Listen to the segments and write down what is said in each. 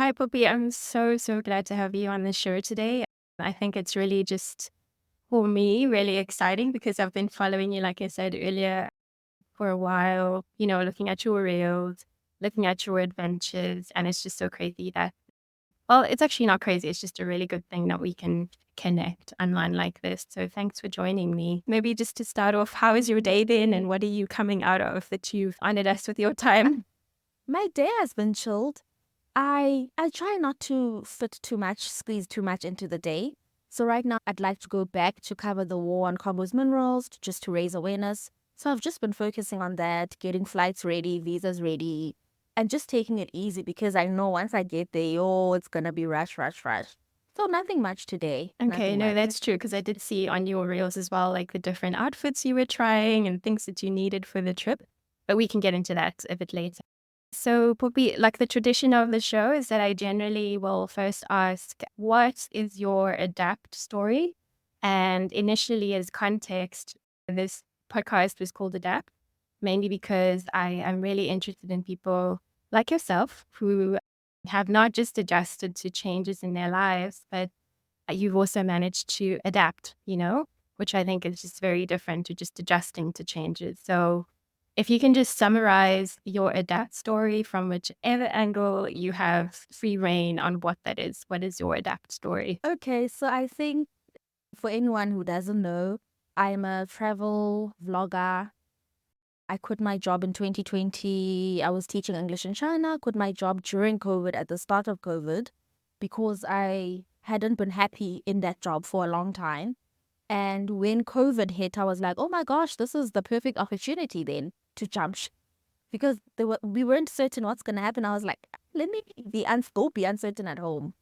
Hi, Poppy. I'm so glad to have you on the show today. I think it's really just, for me, really exciting because I've been following you, like I said earlier, for a while, looking at your reels, looking at your adventures. And it's just so crazy that, well, it's actually not crazy. It's just a really good thing that we can connect online like this. So thanks for joining me. Maybe just to start off, how has your day been and what are you coming out of that you've honored us with your time? My day has been chilled. I try not to squeeze too much into the day. So right now I'd like to go back to cover the war on Congo's minerals just to raise awareness. So I've just been focusing on that, getting flights ready, visas ready, and just taking it easy because I know once I get there, oh, it's gonna be rush, rush, rush. So nothing much today. Okay, Nothing no, much. that's true because I did see on your reels as well, like the different outfits you were trying and things that you needed for the trip. But we can get into that a bit later. So, Poppy, like the tradition of the show is that I generally will first ask, what is your adapt story? And initially, as context, this podcast was called Adapt, mainly because I am really interested in people like yourself who have not just adjusted to changes in their lives, but you've also managed to adapt, which I think is just very different to just adjusting to changes. So if you can just summarize your adapt story from whichever angle you have free reign on what that is. What is your adapt story? Okay, so I think for anyone who doesn't know, I'm a travel vlogger. I quit my job in 2020. I was teaching English in China, quit my job during COVID at the start of COVID because I hadn't been happy in that job for a long time. And when COVID hit, I was like, oh my gosh, this is the perfect opportunity then to jump because we weren't certain what's going to happen. I was like, let me go be uncertain at home.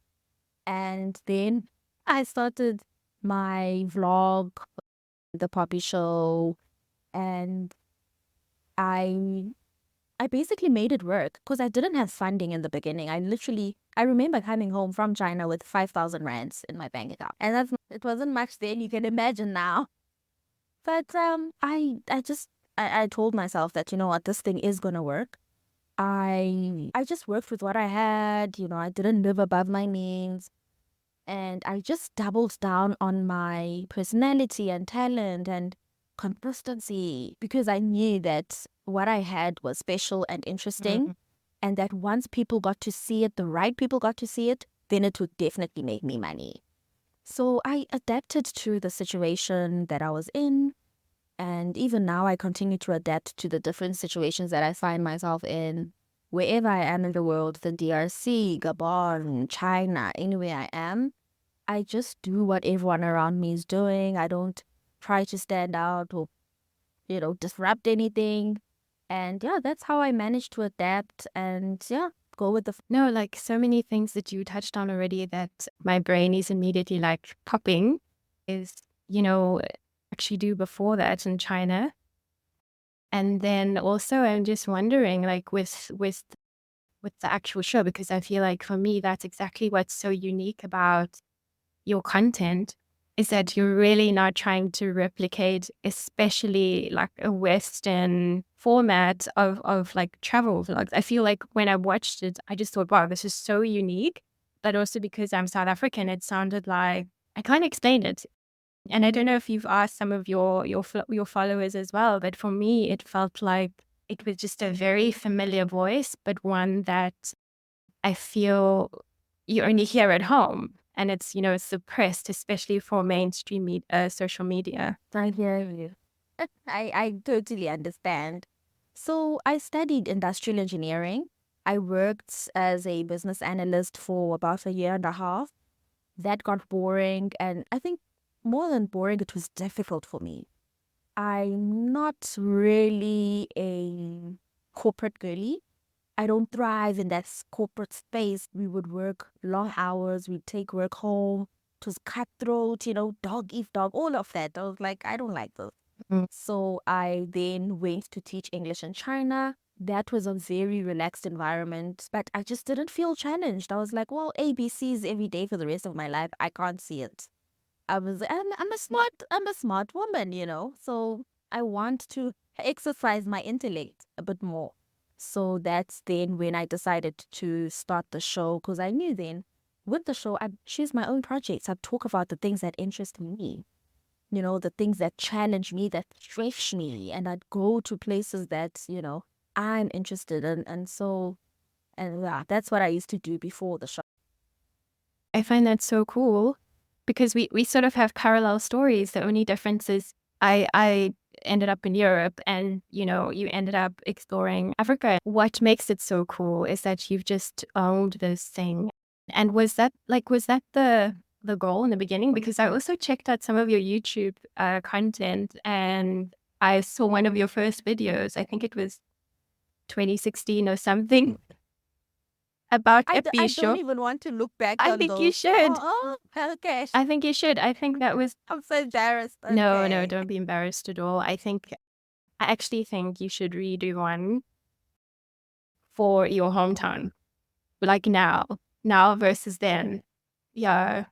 And then I started my vlog, the Poppy Show, and I I basically made it work because I didn't have funding in the beginning. I remember coming home from China with 5,000 rands in my bank account. And it wasn't much then, you can imagine now. But I told myself that, you know what, this thing is going to work. I just worked with what I had, I didn't live above my means. And I just doubled down on my personality and talent and consistency because I knew that what I had was special and interesting, Mm. and that once people got to see it, the right people got to see it, then it would definitely make me money. So I adapted to the situation that I was in. And even now, I continue to adapt to the different situations that I find myself in. Wherever I am in the world, the DRC, Gabon, China, anywhere I am, I just do what everyone around me is doing. I don't try to stand out or, disrupt anything. And yeah, that's how I manage to adapt and yeah, go with the. No, like so many things that you touched on already that my brain is immediately like popping is, you know, actually do before that in China. And then also I'm just wondering like with the actual show, because I feel like for me that's exactly what's so unique about your content is that you're really not trying to replicate, especially like a Western format of like travel vlogs. I feel like when I watched it, I just thought, wow, this is so unique. But also because I'm South African, it sounded like I can't explain it. And I don't know if you've asked some of your followers as well, but for me, it felt like it was just a very familiar voice, but one that I feel you only hear at home. And it's, suppressed, especially for mainstream social media. I hear you. I totally understand. So I studied industrial engineering. I worked as a business analyst for about a year and a half. That got boring, and I think more than boring, it was difficult for me. I'm not really a corporate girly. I don't thrive in that corporate space. We would work long hours, we'd take work home. It was cutthroat, dog eat dog, all of that. I was like, I don't like this. Mm. So I then went to teach English in China. That was a very relaxed environment, but I just didn't feel challenged. I was like, well, ABCs every day for the rest of my life. I can't see it. I'm a smart woman, So I want to exercise my intellect a bit more. So that's then when I decided to start the show, because I knew then with the show, I choose my own projects. I talk about the things that interest me, the things that challenge me, that stretch me. And I'd go to places that, I'm interested in. And yeah, that's what I used to do before the show. I find that so cool because we sort of have parallel stories. The only difference is I ended up in Europe and, you ended up exploring Africa. What makes it so cool is that you've just owned this thing. And was that the goal in the beginning? Because I also checked out some of your YouTube content and I saw one of your first videos. I think it was 2016 or something about I don't Episho. even want to look back I on think you those. should. Okay. I think you should. I think that was I'm so embarrassed. no, Okay. don't be embarrassed at all. I actually think you should redo one for your hometown, like now versus then. Yeah.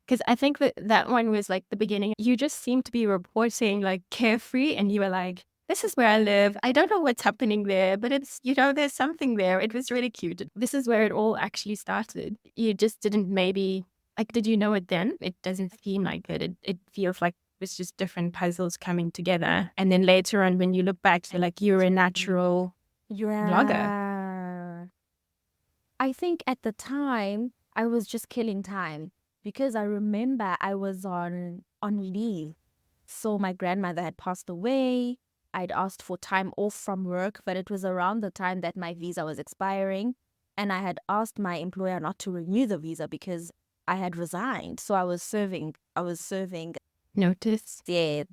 Because I think that one was like the beginning. You just seemed to be reporting like carefree and you were like, this is where I live. I don't know what's happening there, but there's something there. It was really cute. This is where it all actually started. You just didn't maybe, like, did you know it then? It doesn't seem like it. It feels like it's just different puzzles coming together. And then later on, when you look back, you're like, you're a natural vlogger. Yeah. I think at the time I was just killing time because I remember I was on leave. So my grandmother had passed away. I'd asked for time off from work, but it was around the time that my visa was expiring. And I had asked my employer not to renew the visa because I had resigned. So I was serving Notice? dead.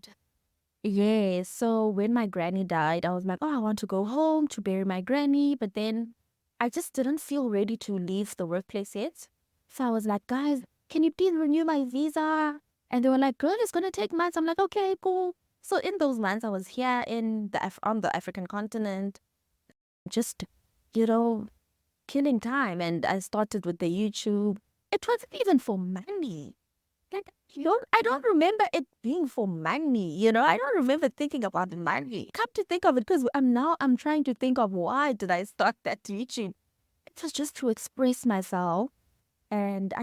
Yeah. So when my granny died, I was like, oh, I want to go home to bury my granny. But then I just didn't feel ready to leave the workplace yet. So I was like, guys, can you please renew my visa? And they were like, girl, it's going to take months. I'm like, okay, cool. So in those months, I was here on the African continent, just, you know, killing time. And I started with the YouTube. It wasn't even for money. Like, I don't remember it being for money, I don't remember thinking about money. Come to think of it, because I'm trying to think of why did I start that YouTube. It was just to express myself, and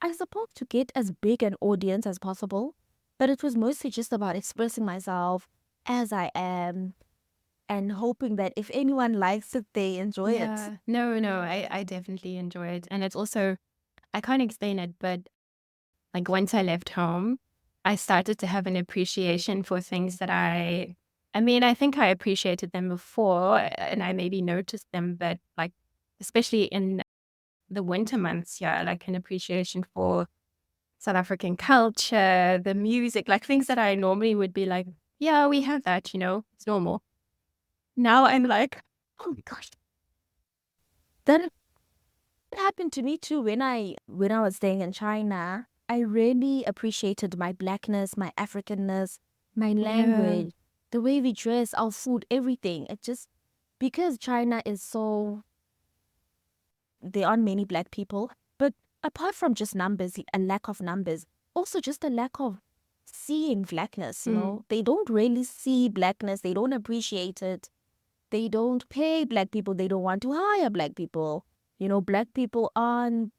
I suppose to get as big an audience as possible, but it was mostly just about expressing myself as I am and hoping that if anyone likes it, they enjoy it. Yeah. No, I definitely enjoy it. And it's also, I can't explain it, but like once I left home, I started to have an appreciation for things that I mean, I think I appreciated them before and I maybe noticed them, but like, especially in the winter months, yeah, like an appreciation for South African culture, the music, like things that I normally would be like, yeah, we have that, it's normal. Now I'm like, oh my gosh. That happened to me too when I was staying in China. I really appreciated my blackness, my Africanness, my Yeah. language, the way we dress, our food, everything. It just because China is so there aren't many black people, but apart from just numbers, a lack of numbers, also just a lack of seeing blackness, Mm. They don't really see blackness, they don't appreciate it. They don't pay black people, they don't want to hire black people. Black people aren't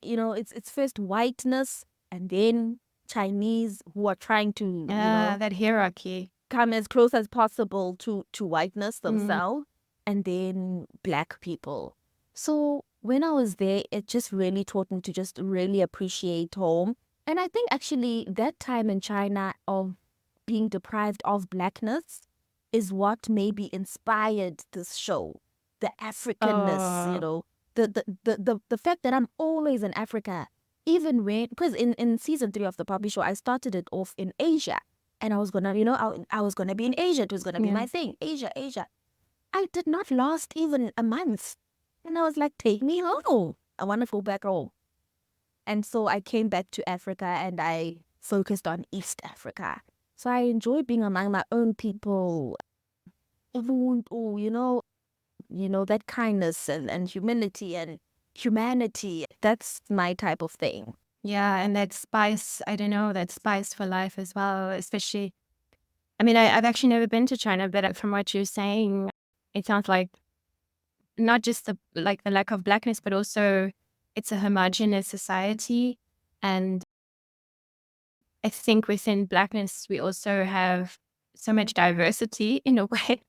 it's first whiteness and then Chinese who are trying to, Yeah, that hierarchy. come as close as possible to whiteness Mm. themselves, and then black people. So when I was there, it just really taught me to just really appreciate home. And I think actually that time in China of being deprived of blackness is what maybe inspired this show. The Africanness, Oh, the fact that I'm always in Africa, even when, because in season 3 of the Poppy Show, I started it off in Asia, and I was gonna, I was gonna be in Asia. It was gonna be yeah. my thing, Asia, Asia. I did not last even a month, and I was like, take me home. I want to go back home, and so I came back to Africa, and I focused on East Africa. So I enjoy being among my own people. Oh, that kindness and humility and humanity. That's my type of thing. Yeah, and that spice, I don't know, that spice for life as well, especially, I mean, I've actually never been to China, but from what you're saying, it sounds like not just the lack of Blackness, but also it's a homogenous society. And I think within Blackness, we also have so much diversity in a way.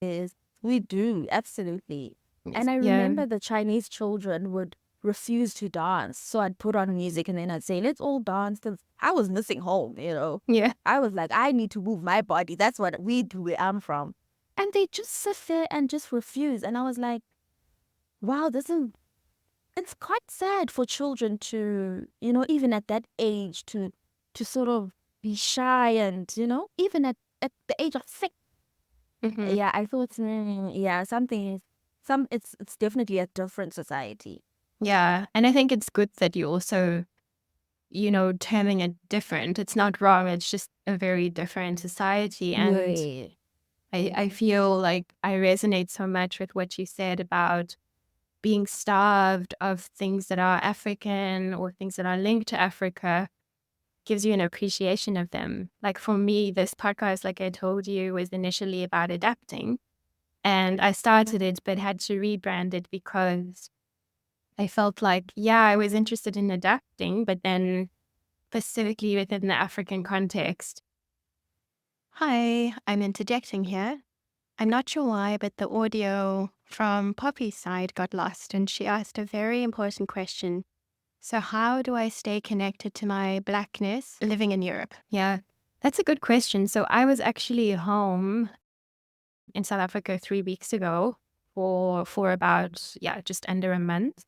Is we do, absolutely. And I Yeah. remember the Chinese children would refuse to dance. So I'd put on music and then I'd say, let's all dance. 'Cause I was missing home. Yeah. I was like, I need to move my body. That's what we do where I'm from. And they just sit there and just refuse. And I was like, wow, it's quite sad for children to, even at that age to sort of be shy and, even at the age of 6. Hmm. Yeah, I thought, yeah, it's definitely a different society. Yeah. And I think it's good that you also, terming it different. It's not wrong. It's just a very different society. And Yeah. I feel like I resonate so much with what you said about being starved of things that are African or things that are linked to Africa gives you an appreciation of them. Like for me, this podcast, like I told you, was initially about adapting. And I started it, but had to rebrand it because I felt like, yeah, I was interested in adapting, but then specifically within the African context. Hi, I'm interjecting here. I'm not sure why, but the audio from Poppy's side got lost, and she asked a very important question. So, how do I stay connected to my Blackness living in Europe? Yeah, that's a good question. So, I was actually home in South Africa 3 weeks ago for about, yeah, just under a month.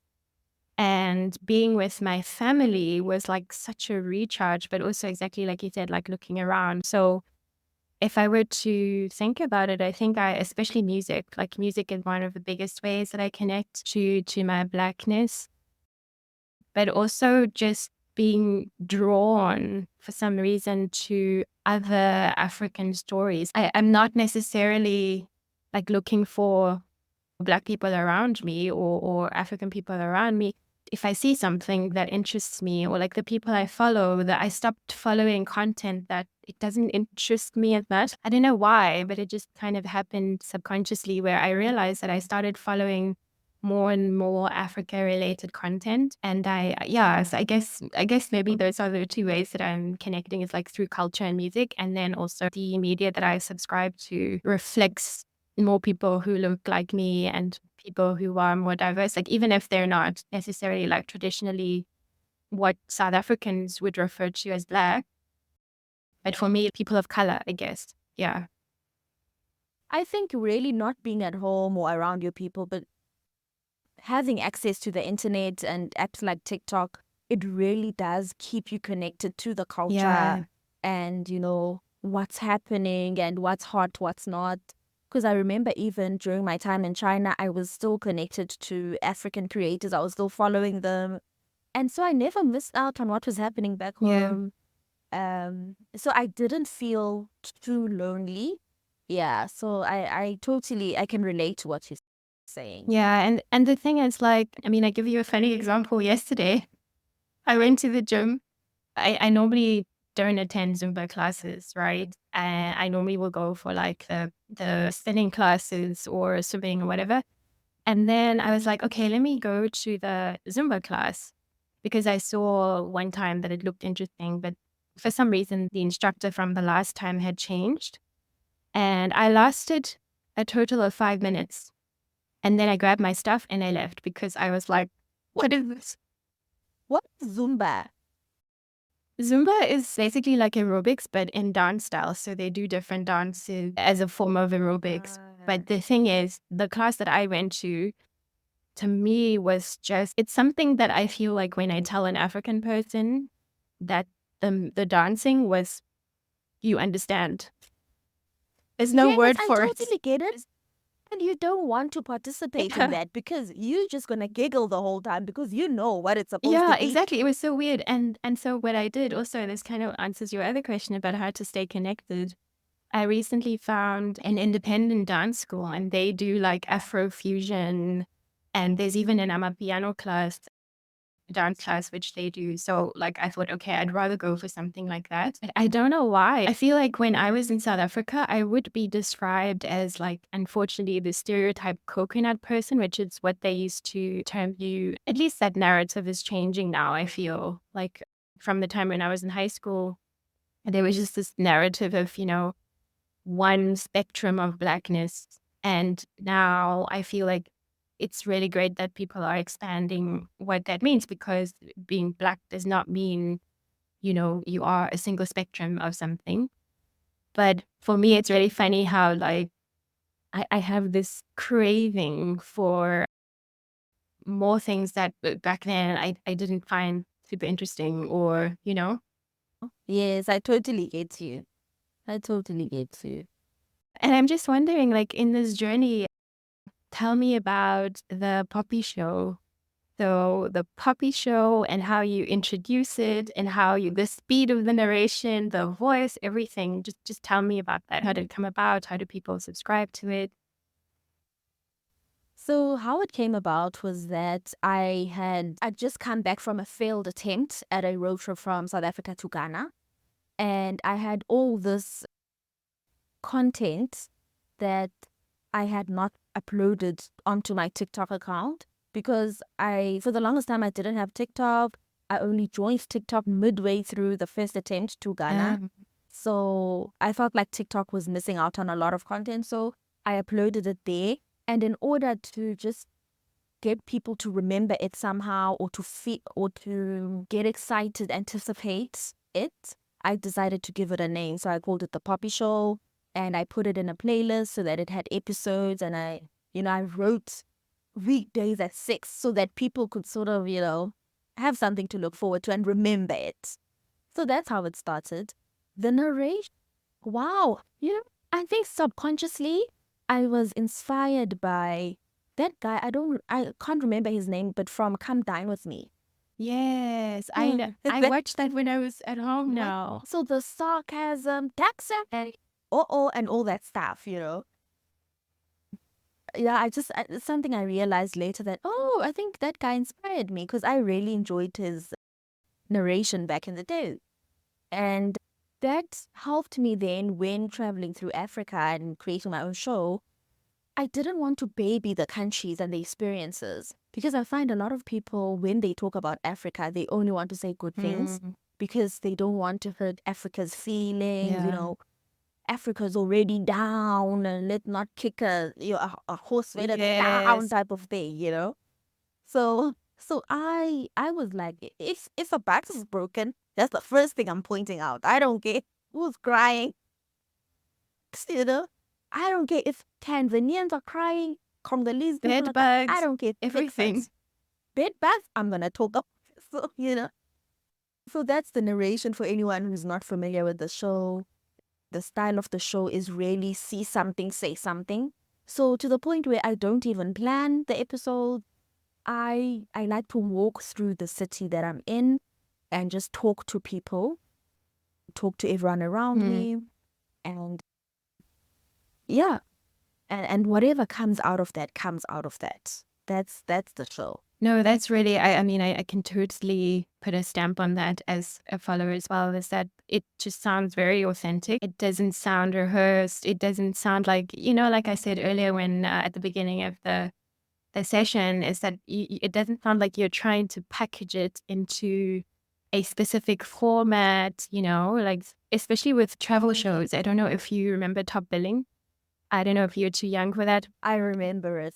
And being with my family was like such a recharge, but also exactly like you said, like looking around. So, if I were to think about it, I think especially music, like music is one of the biggest ways that I connect to my Blackness, but also just being drawn for some reason to other African stories. I'm not necessarily like looking for Black people around me or African people around me. If I see something that interests me or like the people I follow, that I stopped following content that it doesn't interest me as much. I don't know why, but it just kind of happened subconsciously where I realized that I started following more and more Africa related content. And so I guess maybe those are the two ways that I'm connecting is like through culture and music. And then also the media that I subscribe to reflects more people who look like me and people who are more diverse, like even if they're not necessarily like traditionally what South Africans would refer to as Black, but for me, people of color, I guess. Yeah. I think really not being at home or around your people, but having access to the internet and apps like TikTok, it really does keep you connected to the culture Yeah. and, what's happening and what's hot, what's not. Because I remember even during my time in China, I was still connected to African creators. I was still following them. And so I never missed out on what was happening back Yeah. home. So I didn't feel too lonely. Yeah, so I can relate to what you're saying. Yeah. And the thing is like, I mean, I give you a funny example yesterday. I went to the gym. I normally don't attend Zumba classes, right? I normally will go for like the spinning classes or swimming or whatever. And then I was like, okay, let me go to the Zumba class because I saw one time that it looked interesting, but for some reason, the instructor from the last time had changed. And I lasted a total of 5 minutes. And then I grabbed my stuff and I left because I was like, what is this? What Zumba? Zumba is basically like aerobics, but in dance style. So they do different dances as a form of aerobics. But the thing is, the class that I went to me was just, it's something that I feel like when I tell an African person that the dancing was, you understand. There's no Yes, word I for it. totally get it. And you don't want to participate in Yeah. that because you're just gonna giggle the whole time because you know what it's supposed to Yeah, be. exactly. It was so weird. And so what I did also, this kind of answers your other question about how to stay connected. I recently found an independent dance school and they do like Afro fusion and there's even an Amapiano class. dance class, which they do. So like I thought, okay, I'd rather go for something like that. But I don't know why. I feel like when I was in South Africa, I would be described as like, unfortunately, the stereotype coconut person, which is what they used to term you. At least that narrative is changing now, I feel. Like from the time when I was in high school, there was just this narrative of, one spectrum of Blackness. And now I feel like it's really great that people are expanding what that means, because being Black does not mean, you are a single spectrum of something. But for me, it's really funny how like I have this craving for more things that back then I didn't find super interesting, or. Yes, I totally get you. I totally get you. And I'm just wondering, like in this journey, tell me about the Poppy Show. So the Poppy Show and how you introduce it and how the speed of the narration, the voice, everything. Just tell me about that. How did it come about? How do people subscribe to it? So how it came about was that I'd just come back from a failed attempt at a road trip from South Africa to Ghana. And I had all this content that I had not uploaded onto my TikTok account because for the longest time, I didn't have TikTok. I only joined TikTok midway through the first attempt to Ghana. So I felt like TikTok was missing out on a lot of content. So I uploaded it there. And in order to just get people to remember it somehow, or to feel, or to get excited, anticipate it, I decided to give it a name. So I called it The Poppy Show, and I put it in a playlist so that it had episodes. And I wrote weekdays at 6 so that people could sort of, have something to look forward to and remember it. So that's how it started. The narration, wow, I think subconsciously I was inspired by that guy. I can't remember his name, but from Come Dine With Me. Yes, I know. I watched that when I was at home now. So the sarcasm, taxa, and and all that stuff, Yeah, it's something I realized later that, I think that guy inspired me because I really enjoyed his narration back in the day. And that helped me then when traveling through Africa and creating my own show. I didn't want to baby the countries and the experiences because I find a lot of people, when they talk about Africa, they only want to say good things because they don't want to hurt Africa's feelings. Yeah. Africa's already down and let's not kick a horse when it's down Yes. type of thing. So I was like, if a box is broken, that's the first thing I'm pointing out. I don't care who's crying, you know. I don't care if Tanzanians are crying, Congolese people Bed are crying. I bugs, don't care. everything. Bed bugs, I'm gonna talk up. So. So that's the narration for anyone who's not familiar with the show. The style of the show is really see something, say something. So to the point where I don't even plan the episode. I like to walk through the city that I'm in and just talk to people, talk to everyone around me, and yeah, and whatever comes out of that comes out of that. That's the show. No, that's really, I mean, I can totally put a stamp on that as a follower as well, is that it just sounds very authentic. It doesn't sound rehearsed. It doesn't sound like, like I said earlier when at the beginning of the session, is that it doesn't sound like you're trying to package it into a specific format, like especially with travel shows. I don't know if you remember Top Billing. I don't know if you're too young for that. I remember it.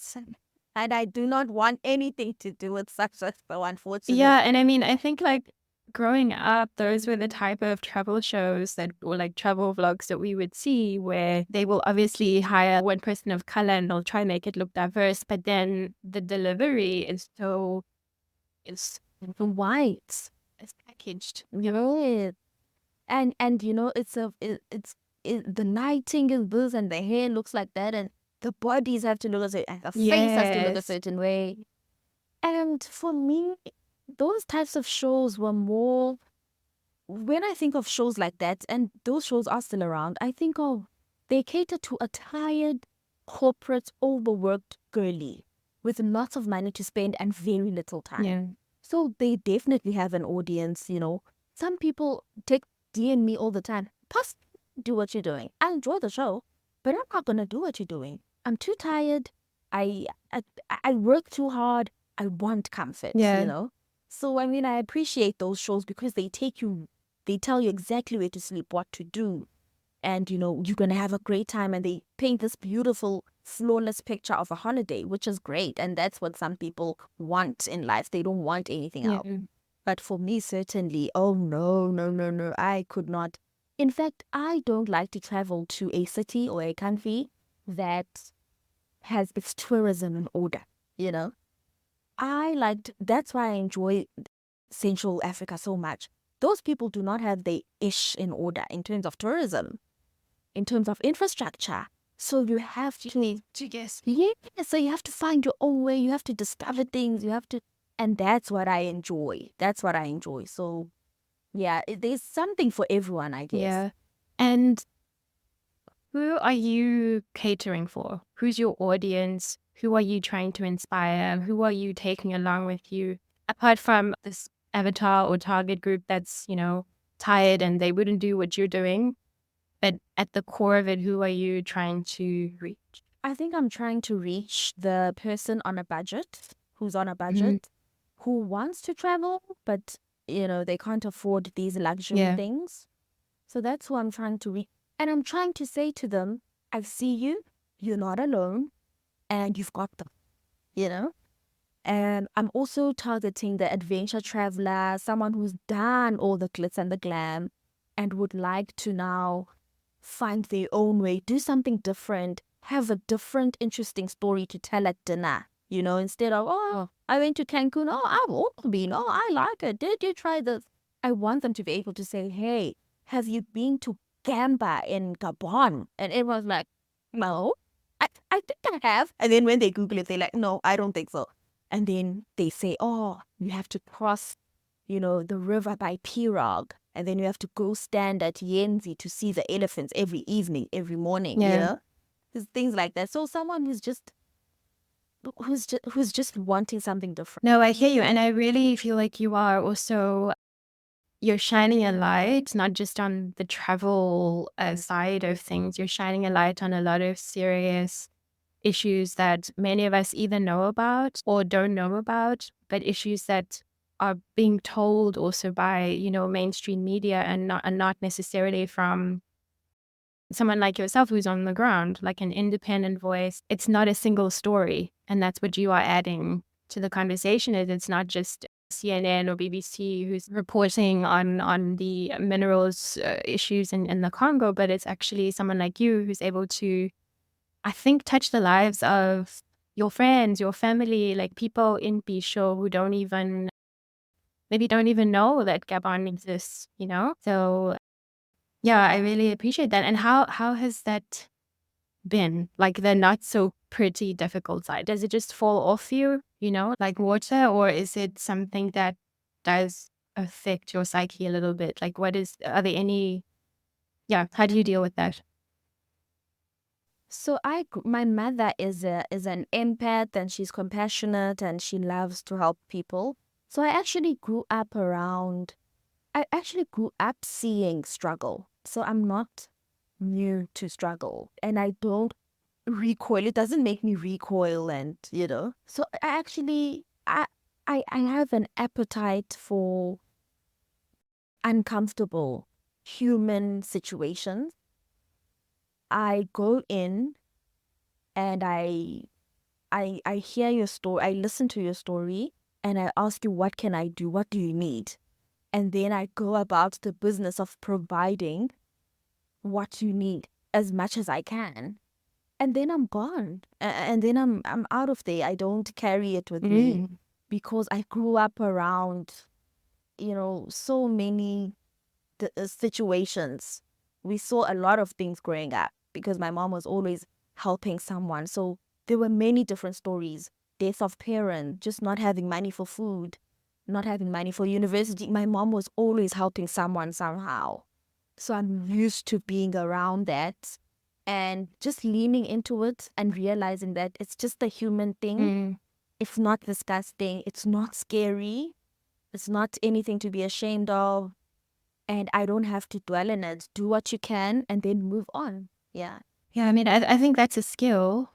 And I do not want anything to do with such a show, unfortunately. Yeah, and I mean, I think like growing up, those were the type of travel shows that, or like travel vlogs that we would see, where they will obviously hire one person of color and they'll try and make it look diverse, but then the delivery is so, it's White. it's packaged. Yeah. And the lighting is this and the hair looks like that and the bodies have to look a certain, and the face has to look a Yes. certain way. And for me, those types of shows were more, when I think of shows like that, and those shows are still around, I think of, they cater to a tired, corporate, overworked girly with lots of money to spend and very little time. Yeah. So they definitely have an audience, Some people DM me all the time. Plus, do what you're doing. I enjoy the show, but I'm not gonna do what you're doing. I'm too tired. I I, I work too hard. I want comfort. Yeah. So I mean, I appreciate those shows because they tell you exactly where to sleep, what to do, and you're gonna have a great time, and they paint this beautiful flawless picture of a holiday, which is great, and that's what some people want in life. They don't want anything else. Yeah. But for me, certainly, oh no, no, no, no, I could not. In fact, I don't like to travel to a city or a country that has its tourism in order, you know? That's why I enjoy Central Africa so much. Those people do not have the ish in order in terms of tourism, in terms of infrastructure. So you have To guess. yeah, so you have to find your own way. You have to discover things. And that's what I enjoy. That's what I enjoy. So yeah, there's something for everyone, I guess. Yeah. And who are you catering for? Who's your audience? Who are you trying to inspire? Who are you taking along with you? Apart from this avatar or target group that's, tired and they wouldn't do what you're doing. But at the core of it, who are you trying to reach? I think I'm trying to reach the person on a budget, who's on a Mhm. budget, who wants to travel, but they can't afford these luxury Yeah. things. So that's who I'm trying to reach. And I'm trying to say to them, I see you, you're not alone, and you've got them, you know? And I'm also targeting the adventure traveler, someone who's done all the glitz and the glam and would like to now find their own way, do something different, have a different, interesting story to tell at dinner. Instead of, oh, I went to Cancun. Oh, I've also been. Oh, I like it. Did you try this? I want them to be able to say, hey, have you been to Gamba in Gabon? And everyone's like, no, I think I have. And then when they Google it, they're like, no, I don't think so. And then they say, oh, you have to cross, the river by pirogue. And then you have to go stand at Yenzi to see the elephants every evening, every morning, Yeah. There's things like that. So someone who's just wanting something different. No, I hear you. And I really feel like you are also, you're shining a light, not just on the travel side of things. You're shining a light on a lot of serious issues that many of us either know about or don't know about, but issues that are being told also by, mainstream media and not necessarily from someone like yourself who's on the ground, like an independent voice. It's not a single story. And that's what you are adding to the conversation. It's not just CNN or BBC who's reporting on the minerals issues in the Congo, but it's actually someone like you who's able to, I think, touch the lives of your friends, your family, like people in Bisho who maybe don't even know that Gabon exists. So yeah, I really appreciate that. And how has that been? Like the not so pretty difficult side? Does it just fall off you, like water, or is it something that does affect your psyche a little bit? Like are there any, yeah, how do you deal with that? So my mother is an empath, and she's compassionate, and she loves to help people. So I actually grew up seeing struggle. So I'm not new to struggle, and I don't recoil. It doesn't make me recoil, and So I have an appetite for uncomfortable human situations. I go in and I hear your story, I listen to your story, and I ask you, what can I do? What do you need? And then I go about the business of providing what you need as much as I can. And then I'm gone. And then I'm out of there. I don't carry it with me Mm. because I grew up around, so many situations. We saw a lot of things growing up because my mom was always helping someone. So there were many different stories: death of parents, just not having money for food, not having money for university. My mom was always helping someone somehow. So I'm used to being around that and just leaning into it and realizing that it's just a human thing. Mm. It's not disgusting. It's not scary. It's not anything to be ashamed of. And I don't have to dwell in it. Do what you can and then move on. Yeah. Yeah, I mean, I think that's a skill.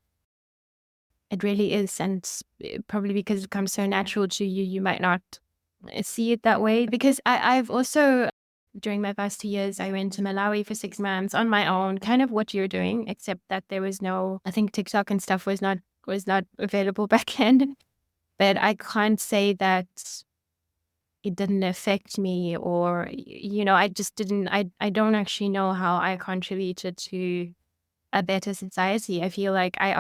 It really is. And probably because it comes so natural to you, you might not see it that way. Because I've also, during my past 2 years, I went to Malawi for 6 months on my own, kind of what you're doing, except that there was no, I think TikTok and stuff was not available back then. But I can't say that it didn't affect me, or I just didn't, I don't actually know how I contributed to a better society. I feel like I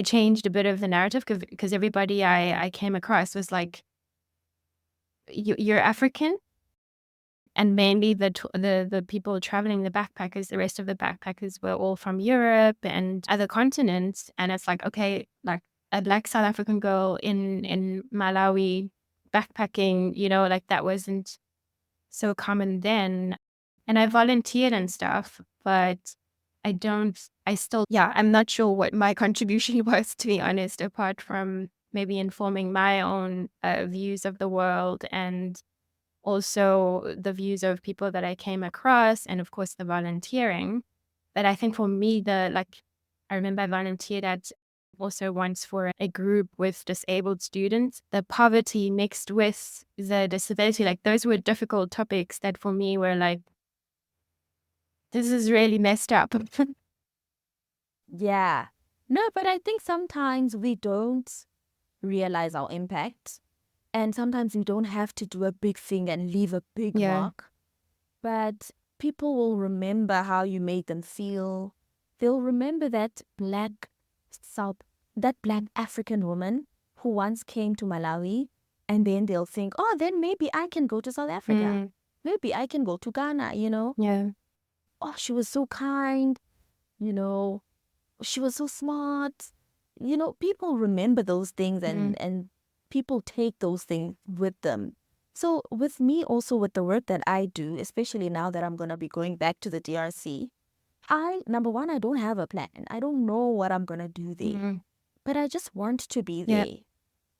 changed a bit of the narrative because everybody I came across was like, you're African. And mainly the people traveling, the backpackers, the rest of the backpackers were all from Europe and other continents. And it's like, okay, like a Black South African girl in Malawi backpacking, like that wasn't so common then. And I volunteered and stuff, but I'm not sure what my contribution was, to be honest, apart from maybe informing my own views of the world, and also the views of people that I came across, and of course the volunteering. But I think for me, I remember I volunteered at also once for a group with disabled students. The poverty mixed with the disability, like those were difficult topics that for me were like, this is really messed up. Yeah. No, but I think sometimes we don't realize our impact. And sometimes you don't have to do a big thing and leave a big Yeah, mark. But people will remember how you made them feel. They'll remember South, that black African woman who once came to Malawi, and then they'll think, oh, then maybe I can go to South Africa. mm, Maybe I can go to Ghana. yeah, Oh, she was so kind, you know, she was so smart. People remember those things, mm, and people take those things with them. So with me also, with the work that I do, especially now that I'm going to be going back to the DRC, number one, I don't have a plan. I don't know what I'm going to do there, mm, but I just want to be yeah, there.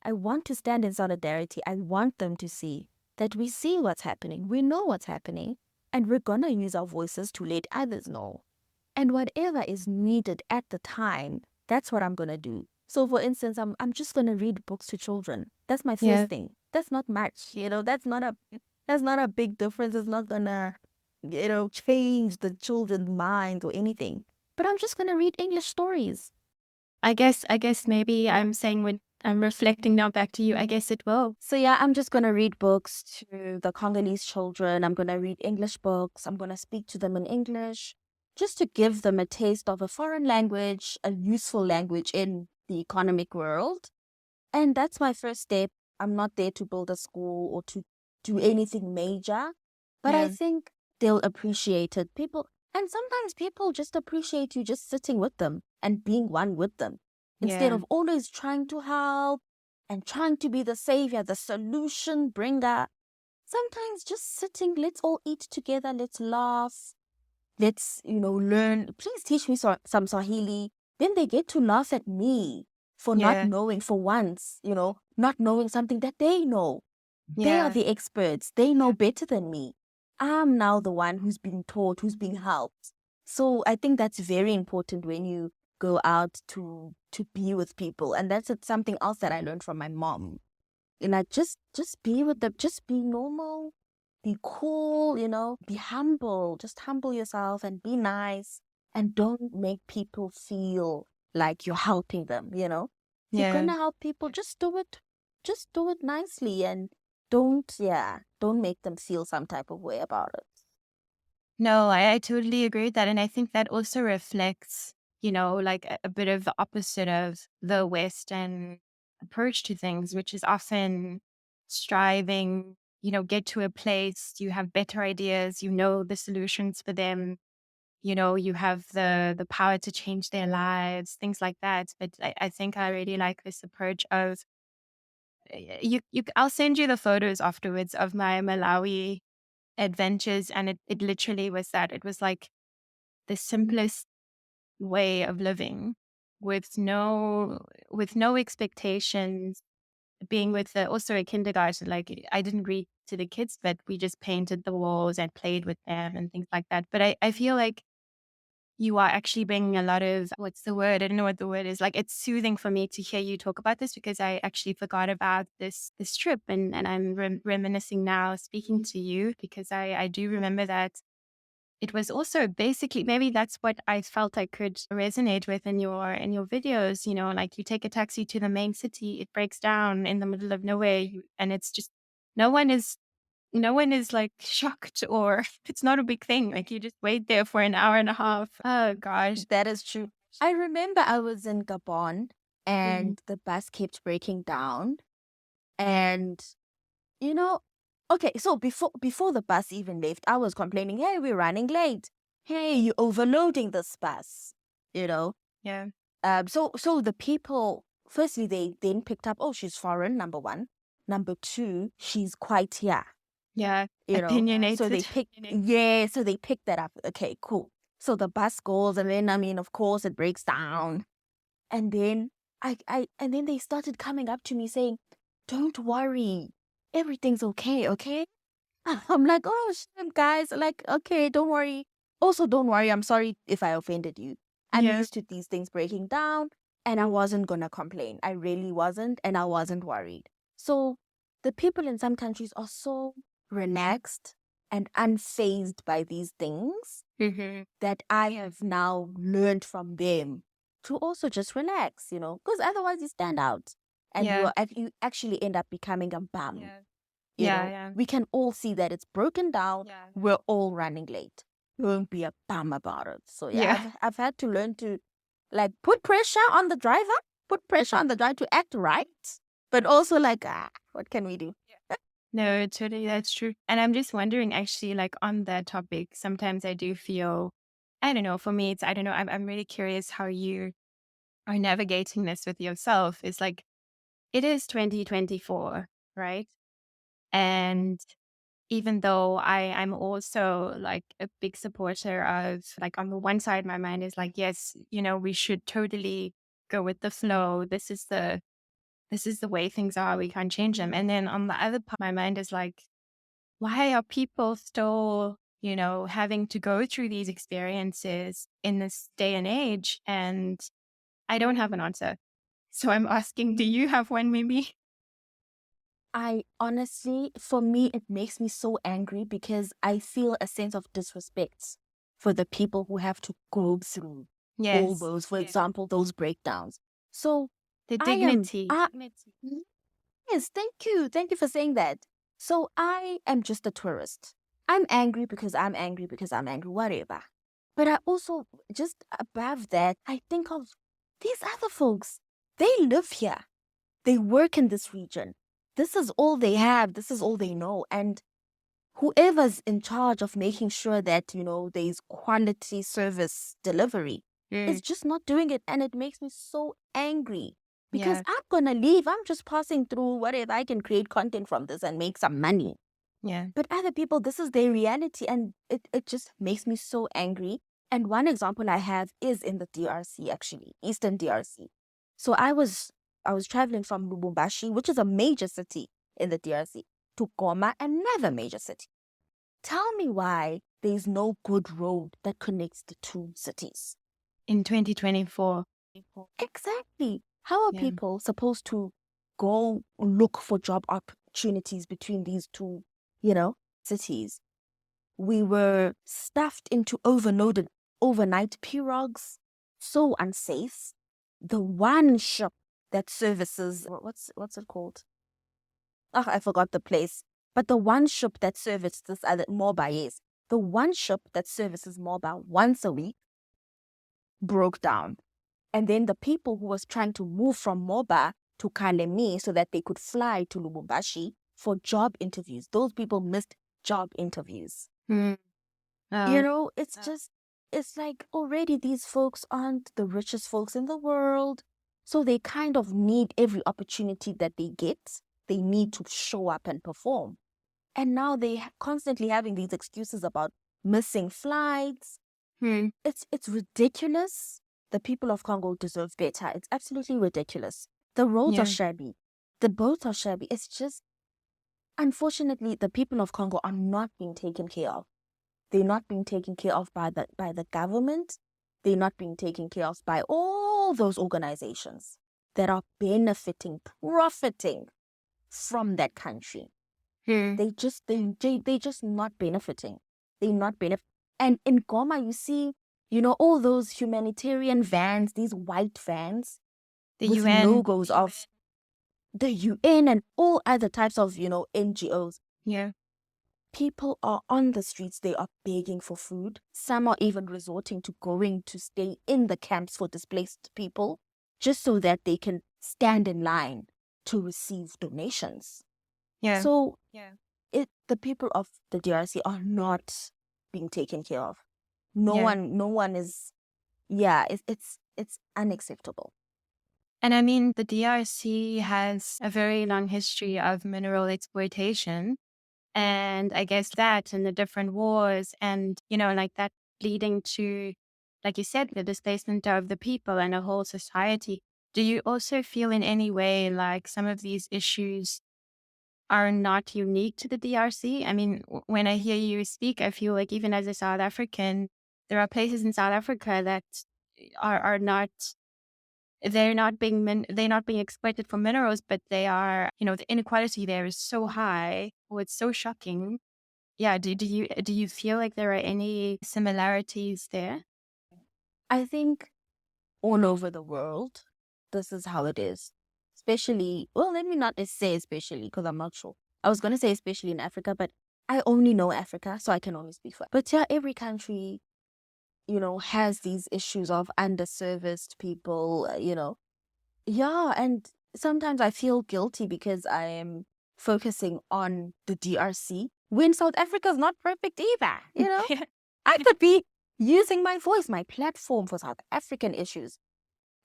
I want to stand in solidarity. I want them to see that we see what's happening. We know what's happening, and we're going to use our voices to let others know. And whatever is needed at the time, that's what I'm going to do. So for instance, I'm just going to read books to children. That's my yeah, first thing. That's not much, that's not a big difference. It's not going to, change the children's minds or anything. But I'm just going to read English stories. I guess maybe I'm saying, when I'm reflecting now back to you, I guess it will. So yeah, I'm just going to read books to the Congolese children. I'm going to read English books. I'm going to speak to them in English just to give them a taste of a foreign language, a useful language in the economic world. And that's my first step. I'm not there to build a school or to do anything major, but I Yeah, think they'll appreciate it. And sometimes people just appreciate you just sitting with them and being one with them instead yeah, of always trying to help and trying to be the savior, the solution bringer. Sometimes just sitting, let's all eat together, let's laugh, let's, learn. Please teach me some Swahili. Then they get to laugh at me for not yeah, knowing, for once, not knowing something that they know. They are yeah, the experts. They know better than me. I'm now the one who's being taught, who's being helped. So I think that's very important when you go out to be with people. And that's something else that I learned from my mom. And I just be with them, just be normal, be cool, be humble. Just humble yourself and be nice, and don't make people feel like you're helping them. If you're yeah. gonna help people, just do it nicely, and don't make them feel some type of way about it. No, I totally agree with that. And I think that also reflects, like a bit of the opposite of the Western approach to things, which is often striving, get to a place, you have better ideas, the solutions for them, you have the power to change their lives, things like that. But I think I really like this approach of, I'll send you the photos afterwards of my Malawi adventures, and it literally was that. It was like the simplest way of living, with no expectations, being with also a kindergarten, like I didn't read to the kids, but we just painted the walls and played with them and things like that. But I feel like you are actually bringing a lot of, what's the word? I don't know what the word is. Like, it's soothing for me to hear you talk about this because I actually forgot about this trip, and I'm reminiscing now speaking to you, because I do remember that it was also basically, maybe that's what I felt I could resonate with in your videos. Like, you take a taxi to the main city, it breaks down in the middle of nowhere, and it's just no one is like shocked, or it's not a big thing. Like, you just wait there for an hour and a half. Oh gosh. That is true. I remember I was in Gabon Mhm. and the bus kept breaking down. And, you know, okay, so before the bus even left, I was complaining, hey, we're running late. Hey, you're overloading this bus, you know? Yeah. So the people, firstly, they then picked up, oh, she's foreign, number one. Number two, she's quite here, Yeah. you know? So Opinionated. so they picked that up. Okay, cool. So the bus goes, and then, I mean, of course, it breaks down. And then and then they started coming up to me saying, don't worry, everything's okay, okay? I'm like, oh, shit, guys. Like, okay, don't worry. Also, don't worry. I'm sorry if I offended you. I'm Yeah. used to these things breaking down, and I wasn't going to complain. I really wasn't, and I wasn't worried. So the people in some countries are so relaxed and unfazed by these things Hmm. that I have now learned from them to also just relax, because otherwise you stand out and Yeah. you actually end up becoming a bum. Yeah. Yeah. Yeah. We can all see that it's broken down. Yeah. We're all running late. Don't be a bum about it. So yeah, Yeah. I've had to learn to like put pressure on the driver, to act right, but also like, what can we do? No, totally, that's true. And I'm just wondering, actually, like, on that topic, sometimes I do feel, I don't know, for me, I don't know, I'm really curious how you are navigating this with yourself. It's like, it is 2024, right? And even though I'm also like a big supporter of, like, on the one side, my mind is like, yes, we should totally go with the flow. This is the way things are. We can't change them. And then on the other part, my mind is like, why are people still, having to go through these experiences in this day and age? And I don't have an answer. So I'm asking, do you have one maybe? I honestly, for me, it makes me so angry because I feel a sense of disrespect for the people who have to go through all Yes. those, for example, those breakdowns. So The I am, dignity. yes, thank you. Thank you for saying that. So I am just a tourist. I'm angry because I'm angry because I'm angry, whatever. But I also, just above that, I think of these other folks. They live here. They work in this region. This is all they have. This is all they know. And whoever's in charge of making sure that, there's quality service delivery is Mm, just not doing it. And it makes me so angry because yeah. I'm going to leave. I'm just passing through whatever. I can create content from this and make some money. Yeah. But other people, this is their reality. And it just makes me so angry. And one example I have is in the DRC, actually, Eastern DRC. So I was traveling from Lubumbashi, which is a major city in the DRC, to Goma, another major city. Tell me why there's no good road that connects the two cities. In 2024. Exactly. How are Yeah. people supposed to go look for job opportunities between these two, cities? We were stuffed into overloaded overnight pirogues, so unsafe. The one ship that services, what's it called? Oh, I forgot the place. But the one ship that services this other Moba, yes. The one ship that services Moba once a week broke down. And then the people who was trying to move from Moba to Kalemi so that they could fly to Lubumbashi for job interviews, those people missed job interviews. Mm. Oh, It's like already these folks aren't the richest folks in the world. So they kind of need every opportunity that they get. They need to show up and perform. And now they constantly having these excuses about missing flights. mm. It's ridiculous. The people of Congo deserve better. It's absolutely ridiculous. The roads are Yeah. shabby. The boats are shabby. It's just, unfortunately, the people of Congo are not being taken care of. They're not being taken care of by the government. They're not being taken care of by all those organizations that are benefiting, profiting from that country. Hmm. They just not benefiting. They not benefit. And in Goma, you see, all those humanitarian vans, these white vans The with UN. logos of the UN and all other types of, NGOs. Yeah. People are on the streets. They are begging for food. Some are even resorting to going to stay in the camps for displaced people just so that they can stand in line to receive donations. Yeah. So Yeah. the people of the DRC are not being taken care of. Yeah. No one is. It's unacceptable. And I mean, the DRC has a very long history of mineral exploitation. And I guess that and the different wars and, like that leading to, like you said, the displacement of the people and a whole society. Do you also feel in any way like some of these issues are not unique to the DRC? I mean, when I hear you speak, I feel like even as a South African, there are places in South Africa that are not they're not being exploited for minerals, but they are, the inequality there is so high, or it's so shocking. Yeah, do you feel like there are any similarities there? I think all over the world, this is how it is. Especially, well, let me not say especially because I'm not sure. I was going to say especially in Africa, but I only know Africa, so I can only speak for. But yeah, every country, has these issues of underserviced people, Yeah, and sometimes I feel guilty because I am focusing on the DRC when South Africa is not perfect either. I could be using my voice, my platform for South African issues.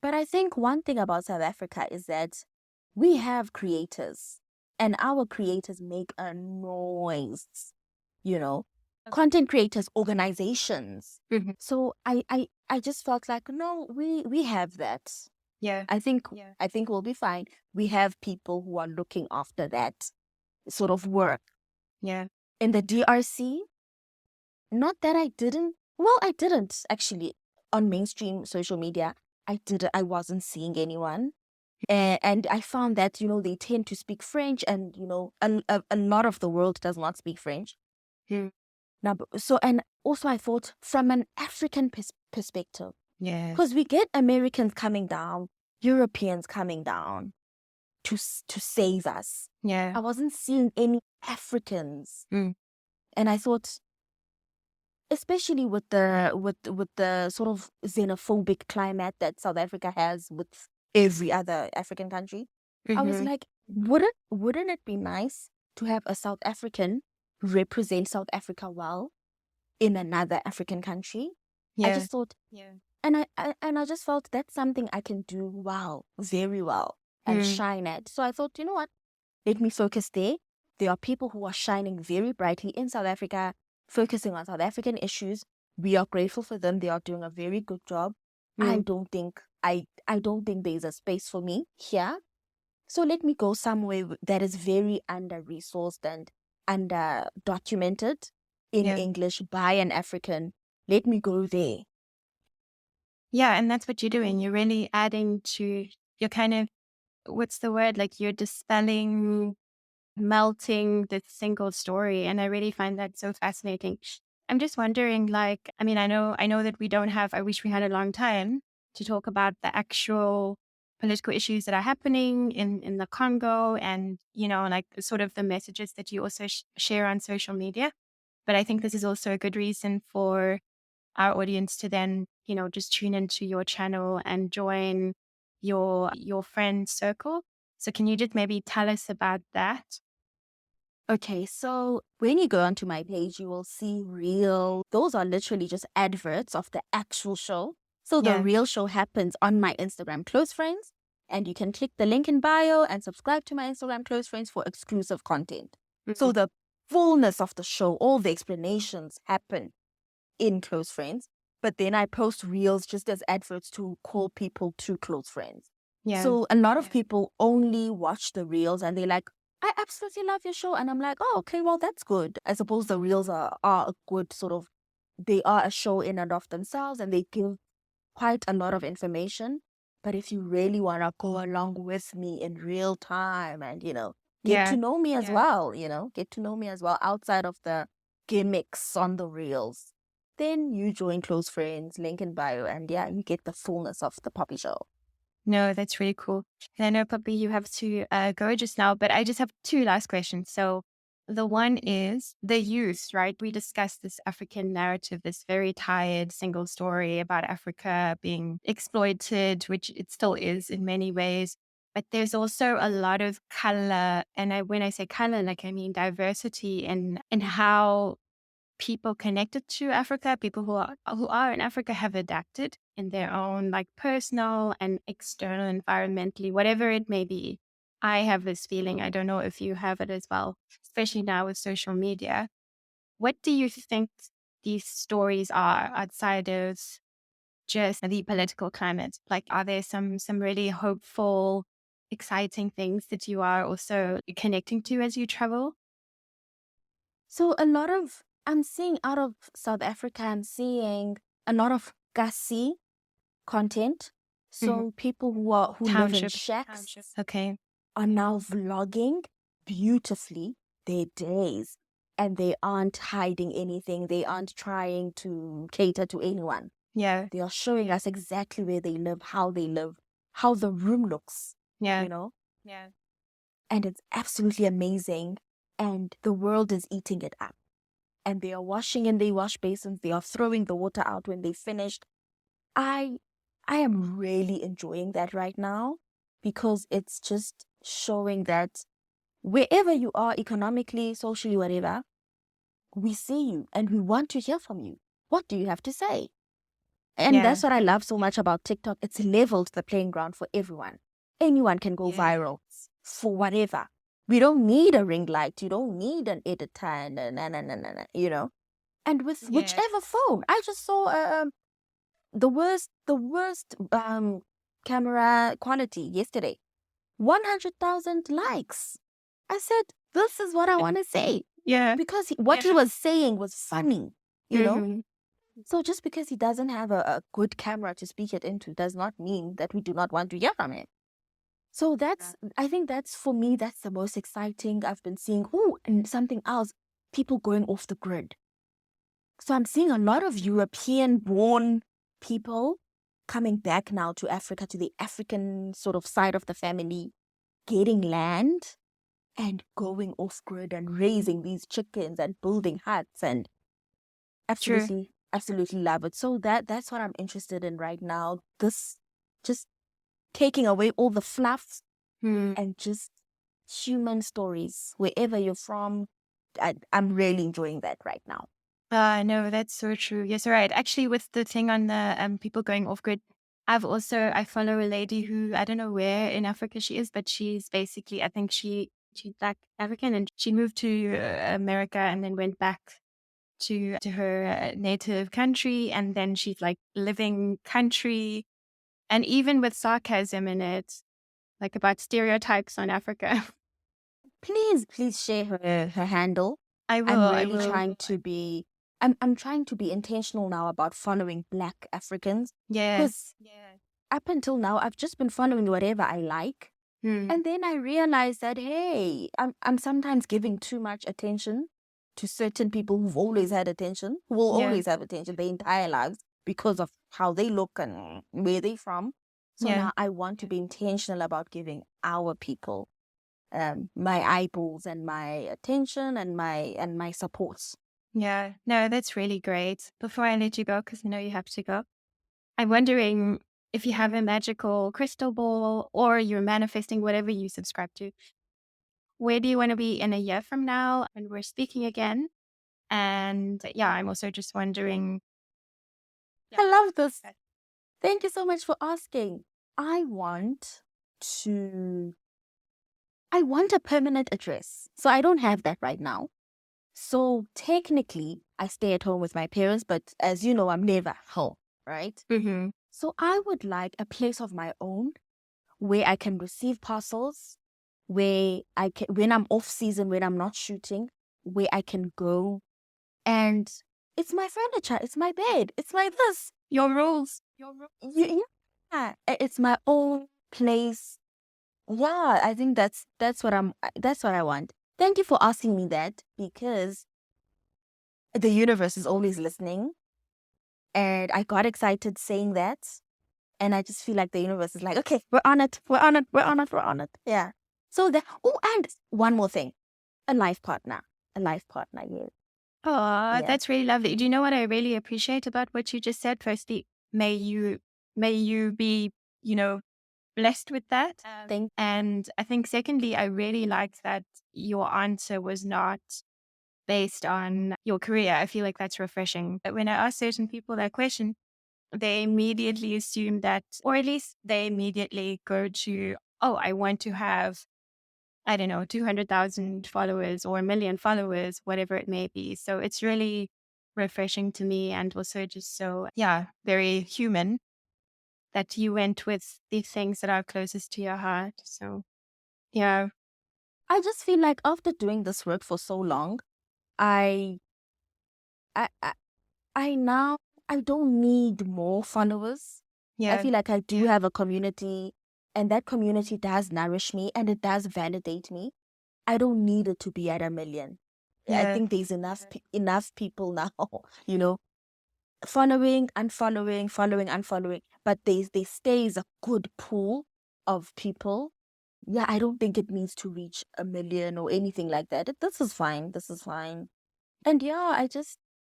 But I think one thing about South Africa is that we have creators and our creators make a noise, you know, content creators, organizations. Mhm. So I just felt like, no, we have that. Yeah. I think Yeah. I think we'll be fine. We have people who are looking after that sort of work. Yeah. In the DRC, not that I didn't. Well, I didn't actually on mainstream social media. I wasn't seeing anyone. And I found that, they tend to speak French and, a lot of the world does not speak French. Hmm. Now, and also I thought from an African perspective, Yeah. because we get Americans coming down, Europeans coming down to save us. Yeah. I wasn't seeing any Africans. Mm. And I thought, especially with the sort of xenophobic climate that South Africa has with every other African country, I was Mm-hmm. like, wouldn't it be nice to have a South African represent South Africa well in another African country? I Yeah. just thought, Yeah. and I just felt that's something I can do well, very well, and Mm. shine at. So I thought, you know what? Let me focus there. There are people who are shining very brightly in South Africa, focusing on South African issues. We are grateful for them. They are doing a very good job. I Mm. don't think I don't think there's a space for me here. So let me go somewhere that is very under resourced and under documented in Yeah. English by an African. Let me go there. Yeah, and that's what you're doing. You're really adding to, you're kind of, what's the word? Like you're dispelling, melting this single story. And I really find that so fascinating. I'm just wondering, like, I mean, I know that we don't have, I wish we had a long time to talk about the actual political issues that are happening in the Congo and, like sort of the messages that you also share on social media. But I think this is also a good reason for our audience to then, just tune into your channel and join your friend circle. So can you just maybe tell us about that? Okay, so when you go onto my page, you will see those are literally just adverts of the actual show. So the Yeah. real show happens on my Instagram close friends, and you can click the link in bio and subscribe to my Instagram close friends for exclusive content. So Mhm. the fullness of the show, all the explanations happen in close friends, but then I post reels just as adverts to call people to close friends. Yeah. So a lot of people only watch the reels and they're like, I absolutely love your show. And I'm like, oh, okay, well, that's good. I suppose the reels are a good sort of, they are a show in and of themselves and they give quite a lot of information. But if you really want to go along with me in real time and, get to Yeah. know me as well, get to know me as well outside of the gimmicks on the reels, then you join Close Friends, link in bio, and yeah, you get the fullness of the Poppy Show. No, that's really cool. And I know, Poppy, you have to go just now, but I just have two last questions. So the one is the youth, right? We discussed this African narrative, this very tired single story about Africa being exploited, which it still is in many ways. But there's also a lot of color. And when I say color, like I mean diversity and how people connected to Africa, people who are in Africa have adapted in their own like personal and external environmentally, whatever it may be. I have this feeling, I don't know if you have it as well, especially now with social media. What do you think these stories are outside of just the political climate? Like, are there some really hopeful, exciting things that you are also connecting to as you travel? So I'm seeing out of South Africa, I'm seeing a lot of Gasi content. Mhm. So people who live in shacks Okay. are now vlogging beautifully their days, and they aren't hiding anything. They aren't trying to cater to anyone. Yeah. They are showing us exactly where they live, how the room looks, Yeah. you know? Yeah. And it's absolutely amazing. And the world is eating it up. And they are washing in their wash basins. They are throwing the water out when they finished. I I am really enjoying that right now because it's just showing that wherever you are economically, socially, whatever, we see you and we want to hear from you. What do you have to say? And Yeah. that's what I love so much about TikTok. It's leveled the playing ground for everyone. Anyone can go viral for whatever. We don't need a ring light. You don't need an editor and And with whichever phone, I just saw the worst camera quality yesterday. 100,000 likes. I said, this is what I want to say. Yeah. Because what he was saying was funny, you know? Mhm. So just because he doesn't have a good camera to speak it into does not mean that we do not want to hear from him. So I think for me, that's the most exciting I've been seeing. Oh, and something else, people going off the grid. So I'm seeing a lot of European-born people coming back now to Africa, to the African sort of side of the family, getting land and going off grid and raising these chickens and building huts and True. absolutely love it. So that's what I'm interested in right now. This just taking away all the fluff Hmm. and just human stories wherever you're from. I'm really enjoying that right now. No, that's so true. Yes, right. Actually, with the thing on the people going off grid, I follow a lady who I don't know where in Africa she is, but she's basically I think she's Black African and she moved to America and then went back to her native country and then she's like living country and even with sarcasm in it, like about stereotypes on Africa. Please share her handle. I will. I'm I really will. trying to be I'm trying to be intentional now about following Black Africans because Yes. up until now I've just been following whatever I like. Hmm. And then I realized that, hey, I'm sometimes giving too much attention to certain people who've always had attention, who will Yeah. always have attention their entire lives because of how they look and where they're from. So Yeah. now I want to be intentional about giving our people my eyeballs and my attention and my supports. Yeah. No, that's really great. Before I let you go, because I know you have to go, I'm wondering if you have a magical crystal ball or you're manifesting whatever you subscribe to. Where do you want to be in a year from now when we're speaking again? And yeah, I'm also just wondering. I love this. Thank you so much for asking. I want to I want a permanent address. So I don't have that right now. So technically, I stay at home with my parents, but as you know, I'm never home, right? Mm-hmm. So I would like a place of my own where I can receive parcels, where I can, when I'm off season, when I'm not shooting, where I can go. And it's my furniture, it's my bed, it's my this. Your rules. Yeah, it's my own place. Yeah, I think that's what I want. Thank you for asking me that, because the universe is always listening, and I got excited saying that, and I just feel like the universe is like, okay, we're on it, we're on it, we're on it, we're on it. Yeah. So that, oh, and one more thing, a life partner, yeah, Oh, yeah. that's really lovely. Do you know what I really appreciate about what you just said? Firstly, may you be, blessed with that. Thank. And I think secondly, I really liked that your answer was not based on your career. I feel like that's refreshing. But when I ask certain people that question, they immediately assume that, or at least they immediately go to, oh, I want to have, I don't know, 200,000 followers or 1 million followers, whatever it may be. So it's really refreshing to me, and also just so, yeah, very human that you went with the things that are closest to your heart. So, yeah. I just feel like after doing this work for so long, I I I, I now, I don't need more followers. I Yeah. feel like I do have a community, and that community does nourish me and it does validate me. I don't need it to be at 1 million. I Yeah. think there's enough people now, you know, following, unfollowing, following, unfollowing. But there stays a good pool of people. Yeah, I don't think it needs to reach 1 million or anything like that. This is fine. This is fine. And yeah,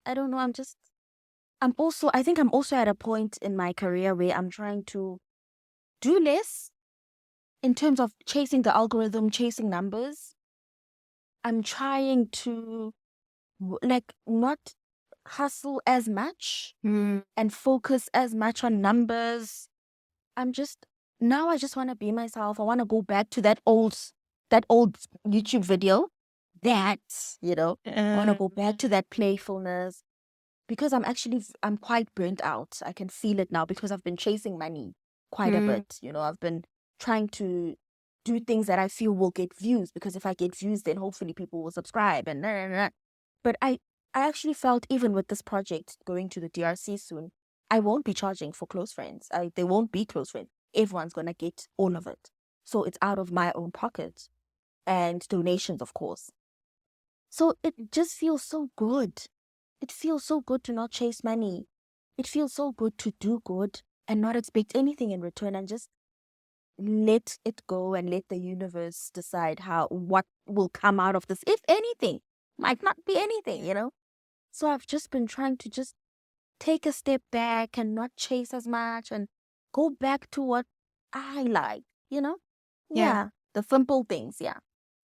I don't know. I think I'm also at a point in my career where I'm trying to do less in terms of chasing the algorithm, chasing numbers. I'm trying to like not hustle as much Mm. and focus as much on numbers. I'm just Now I just want to be myself. I want to go back to that old YouTube video. That, I want to go back to that playfulness, because I'm quite burnt out. I can feel it now because I've been chasing money quite a Mm. bit. I've been trying to do things that I feel will get views, because if I get views, then hopefully people will subscribe and nah, nah, nah. But I actually felt, even with this project going to the DRC soon, I won't be charging for close friends. They won't be close friends. Everyone's gonna get all of it. So it's out of my own pocket, and donations, of course. So it just feels so good. It feels so good to not chase money. It feels so good to do good and not expect anything in return, and just let it go and let the universe decide what will come out of this. If anything, might not be anything. So I've just been trying to just take a step back and not chase as much, and go back to what I like, you know? Yeah. Yeah, the simple things, yeah.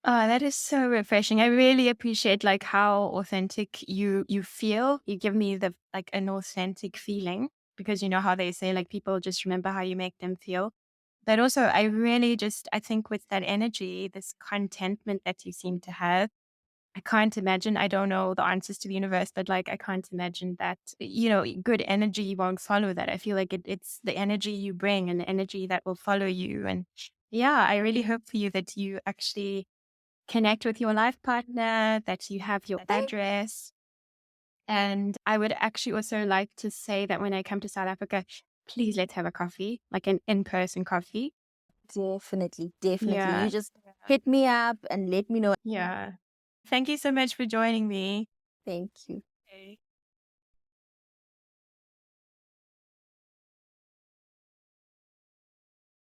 Oh, that is so refreshing. I really appreciate like how authentic you feel. You give me the like an authentic feeling, because you know how they say like people just remember how you make them feel. But also I think with that energy, this contentment that you seem to have, I can't imagine. I don't know the answers to the universe, but like I can't imagine that, good energy won't follow that. I feel like it's the energy you bring and the energy that will follow you. And yeah, I really hope for you that you actually connect with your life partner, that you have your address. And I would actually also like to say that when I come to South Africa, please let's have a coffee, like an in-person coffee. Definitely, definitely. You Yeah. just hit me up and let me know. Yeah. Thank you so much for joining me. Thank you. Okay.